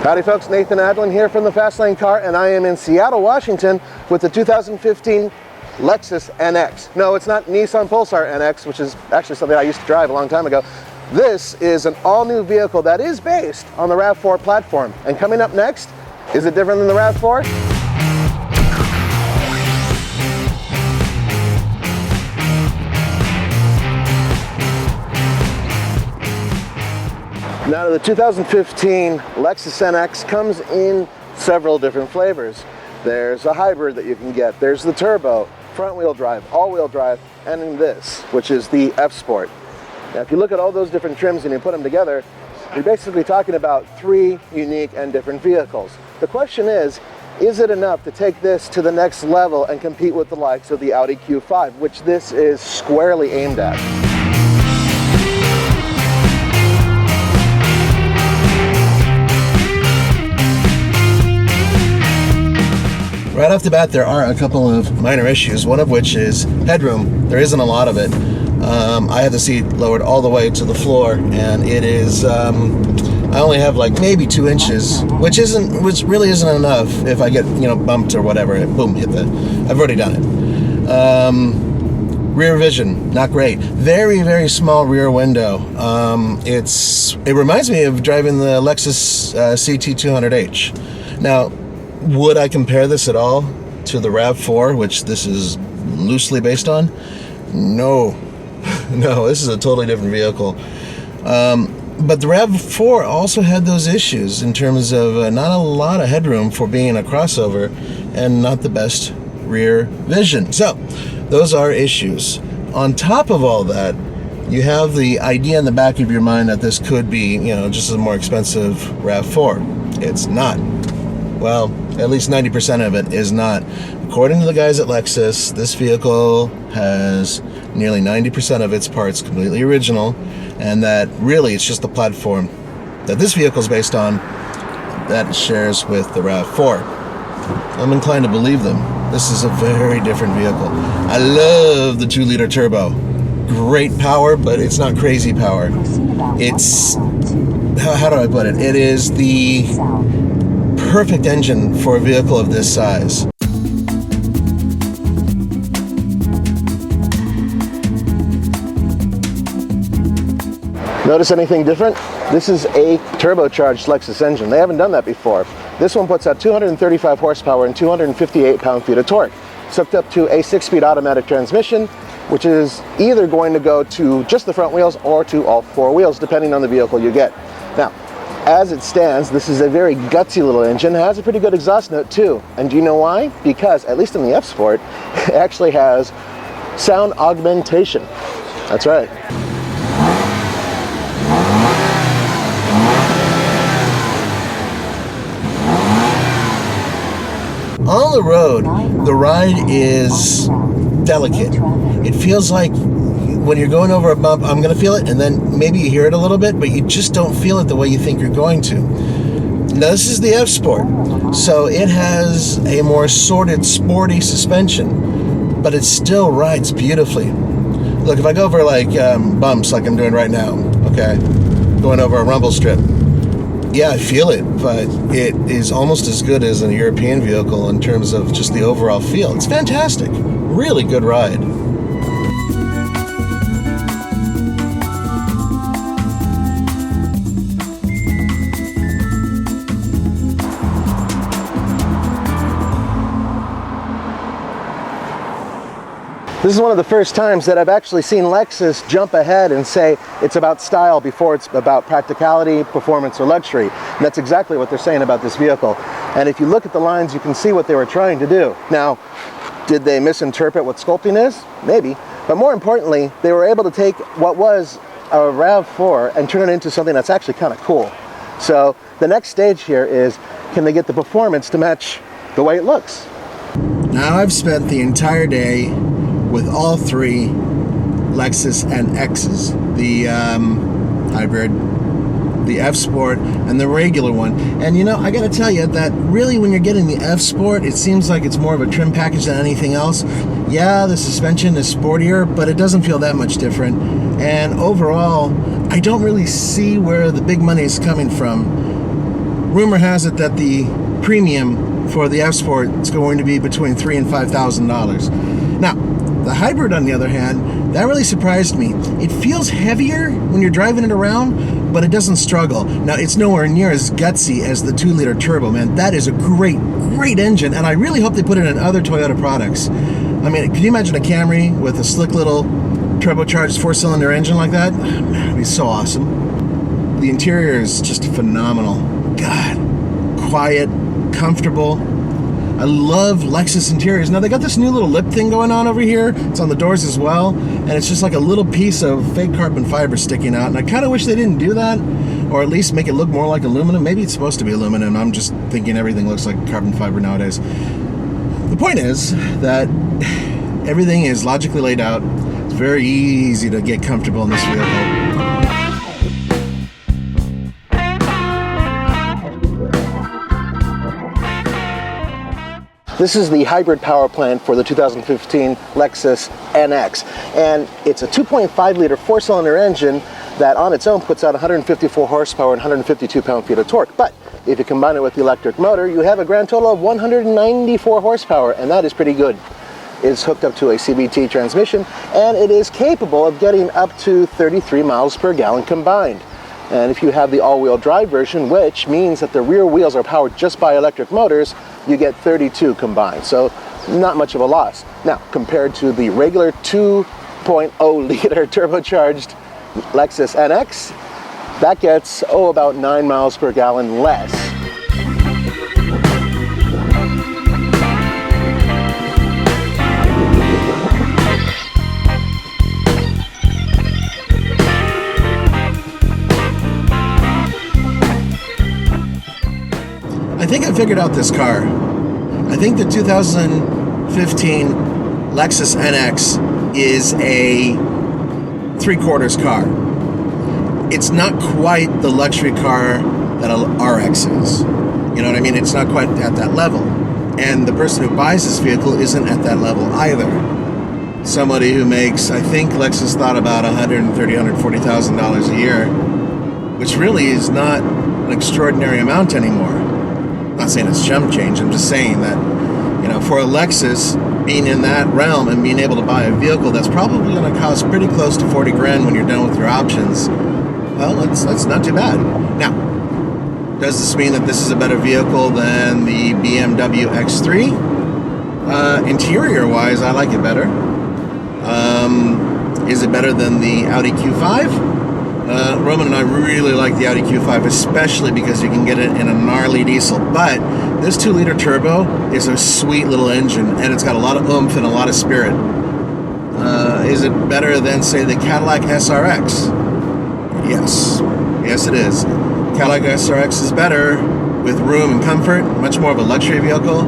Howdy folks, Nathan Adlin here from the Fast Lane Car, and I am in Seattle, Washington with the 2015 Lexus NX. No, it's not Nissan Pulsar NX, which is actually something I used to drive a long time ago. This is an all-new vehicle that is based on the RAV4 platform. And coming up next, is it different than the RAV4? Now, the 2015 Lexus NX comes in several different flavors. There's a hybrid that you can get. There's the turbo, front-wheel drive, all-wheel drive, and in this, which is the F-Sport. Now, if you look at all those different trims and you put them together, you're basically talking about three unique and different vehicles. The question is it enough to take this to the next level and compete with the likes of the Audi Q5, which this is squarely aimed at? Right off the bat, there are a couple of minor issues, one of which is headroom. There isn't a lot of it. I have the seat lowered all the way to the floor, and it is, I only have like maybe 2 inches, which really isn't enough if I get, bumped or whatever. Boom, hit I've already done it. Rear vision, not great. Very, very small rear window. It reminds me of driving the Lexus CT200H. Now, would I compare this at all to the RAV4, which this is loosely based on? No. No, this is a totally different vehicle. But the RAV4 also had those issues in terms of not a lot of headroom for being a crossover and not the best rear vision. So, those are issues. On top of all that, you have the idea in the back of your mind that this could be, just a more expensive RAV4. It's not. Well, at least 90% of it is not. According to the guys at Lexus, this vehicle has nearly 90% of its parts completely original, and that really it's just the platform that this vehicle is based on that shares with the RAV4. I'm inclined to believe them. This is a very different vehicle. I love the 2-liter turbo. Great power, but it's not crazy power. It's, how do I put it? It is the perfect engine for a vehicle of this size. Notice anything different? This is a turbocharged Lexus engine. They haven't done that before. This one puts out 235 horsepower and 258 pound-feet of torque. It's hooked up to a 6-speed automatic transmission, which is either going to go to just the front wheels or to all 4 wheels, depending on the vehicle you get. Now, as it stands, this is a very gutsy little engine. It has a pretty good exhaust note too. And do you know why? Because, at least in the F-Sport, it actually has sound augmentation. That's right. On the road, the ride is delicate. It feels like when you're going over a bump, I'm going to feel it, and then maybe you hear it a little bit, but you just don't feel it the way you think you're going to. Now, this is the F-Sport, so it has a more sorted, sporty suspension, but it still rides beautifully. Look, if I go over like bumps like I'm doing right now, okay, going over a rumble strip, yeah, I feel it, but it is almost as good as a European vehicle in terms of just the overall feel. It's fantastic. Really good ride. This is one of the first times that I've actually seen Lexus jump ahead and say it's about style before it's about practicality, performance, or luxury. And that's exactly what they're saying about this vehicle. And if you look at the lines, you can see what they were trying to do. Now, did they misinterpret what sculpting is? Maybe. But more importantly, they were able to take what was a RAV4 and turn it into something that's actually kind of cool. So the next stage here is, can they get the performance to match the way it looks? Now, I've spent the entire day with all 3 Lexus NXs, the hybrid, the F-Sport, and the regular one. And I gotta tell you that really when you're getting the F-Sport, it seems like it's more of a trim package than anything else. Yeah, the suspension is sportier, but it doesn't feel that much different. And overall, I don't really see where the big money is coming from. rumor has it that the premium for the F-Sport is going to be between $3,000 and $5,000. Now, the hybrid, on the other hand, that really surprised me. It feels heavier when you're driving it around, but it doesn't struggle. Now, it's nowhere near as gutsy as the 2-liter turbo, man. That is a great engine, and I really hope they put it in other Toyota products. I mean, can you imagine a Camry with a slick little turbocharged 4-cylinder engine like that? Man, it'd be so awesome. The interior is just phenomenal. God, quiet, comfortable. I love Lexus interiors. Now, they got this new little lip thing going on over here. It's on the doors as well, and it's just like a little piece of fake carbon fiber sticking out, and I kind of wish they didn't do that, or at least make it look more like aluminum. Maybe it's supposed to be aluminum. I'm just thinking everything looks like carbon fiber nowadays. The point is that everything is logically laid out. It's very easy to get comfortable in this vehicle. This is the hybrid power plant for the 2015 Lexus NX, and it's a 2.5-liter 4-cylinder engine that on its own puts out 154 horsepower and 152 pound-feet of torque. But if you combine it with the electric motor, you have a grand total of 194 horsepower, and that is pretty good. It's hooked up to a CVT transmission, and it is capable of getting up to 33 miles per gallon combined. And if you have the all-wheel drive version, which means that the rear wheels are powered just by electric motors, you get 32 combined. So not much of a loss. Now, compared to the regular 2.0-liter turbocharged Lexus NX, that gets, about 9 miles per gallon less. I think I figured out this car. I think the 2015 Lexus NX is a 3/4 car. It's not quite the luxury car that a RX is. You know what I mean? It's not quite at that level. And the person who buys this vehicle isn't at that level either. Somebody who makes, I think Lexus thought about $130,000, $140,000 a year, which really is not an extraordinary amount anymore. I'm not saying it's chump change, I'm just saying that, for a Lexus, being in that realm and being able to buy a vehicle that's probably going to cost pretty close to 40 grand when you're done with your options, well, that's not too bad. Now, does this mean that this is a better vehicle than the BMW X3? Interior-wise, I like it better. Is it better than the Audi Q5? Roman and I really like the Audi Q5, especially because you can get it in a gnarly diesel. But this 2-liter turbo is a sweet little engine, and it's got a lot of oomph and a lot of spirit. Is it better than, say, the Cadillac SRX? Yes. Yes, it is. Cadillac SRX is better with room and comfort, much more of a luxury vehicle.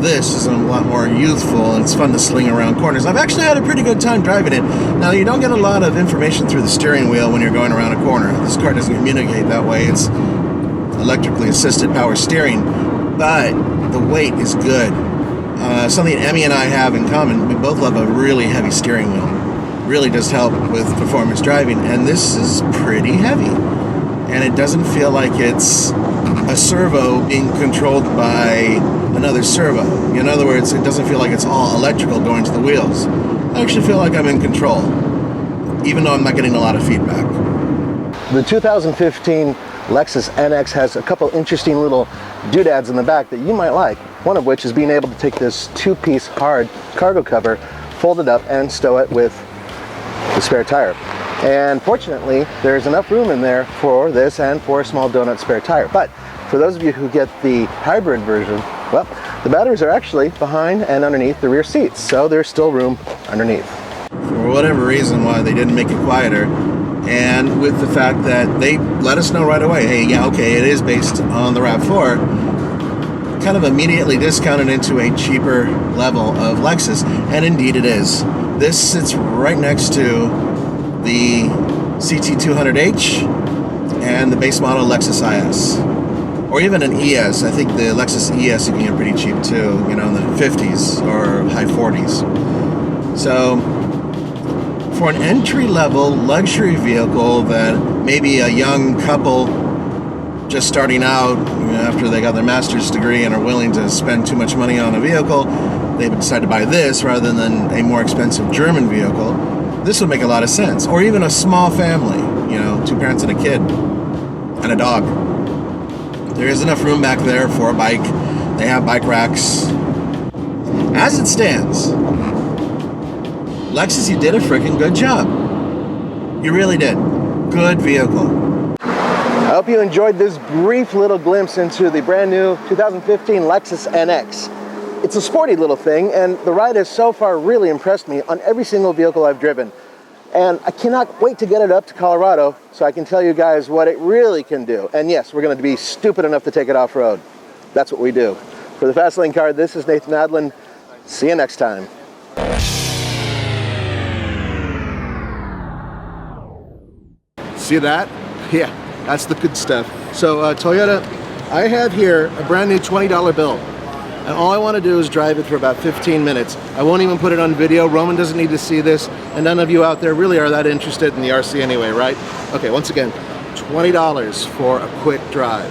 This is a lot more youthful, and it's fun to sling around corners. I've actually had a pretty good time driving it. Now, you don't get a lot of information through the steering wheel when you're going around a corner. This car doesn't communicate that way. It's electrically assisted power steering, but the weight is good. Something Emmy and I have in common, we both love a really heavy steering wheel. Really does help with performance driving, and this is pretty heavy. And it doesn't feel like it's a servo being controlled by another servo. In other words, it doesn't feel like it's all electrical going to the wheels. I actually feel like I'm in control, even though I'm not getting a lot of feedback. The 2015 Lexus NX has a couple interesting little doodads in the back that you might like. One of which is being able to take this 2-piece hard cargo cover, fold it up, and stow it with the spare tire. And fortunately, there's enough room in there for this and for a small donut spare tire. But for those of you who get the hybrid version, well, the batteries are actually behind and underneath the rear seats, so there's still room underneath. For whatever reason why they didn't make it quieter, and with the fact that they let us know right away, hey, yeah, okay, it is based on the RAV4, kind of immediately discounted into a cheaper level of Lexus, and indeed it is. This sits right next to the CT200H and the base model Lexus IS, or even an ES. I think the Lexus ES you can get pretty cheap too, in the 50s or high 40s. So for an entry-level luxury vehicle that maybe a young couple just starting out, after they got their master's degree and are willing to spend too much money on a vehicle, they would decide to buy this rather than a more expensive German vehicle. This would make a lot of sense. Or even a small family, 2 parents and a kid and a dog. There is enough room back there for a bike. They have bike racks. As it stands, Lexus, you did a freaking good job. You really did. Good vehicle. I hope you enjoyed this brief little glimpse into the brand new 2015 Lexus NX. It's a sporty little thing, and the ride has so far really impressed me on every single vehicle I've driven. And I cannot wait to get it up to Colorado so I can tell you guys what it really can do. And yes, we're going to be stupid enough to take it off-road. That's what we do. For the Fastlane Card, this is Nathan Adlin. See you next time. See that? Yeah, that's the good stuff. So Toyota, I have here a brand new $20 bill. And all I want to do is drive it for about 15 minutes. I won't even put it on video. Roman doesn't need to see this. And none of you out there really are that interested in the RC anyway, right? Okay, once again, $20 for a quick drive.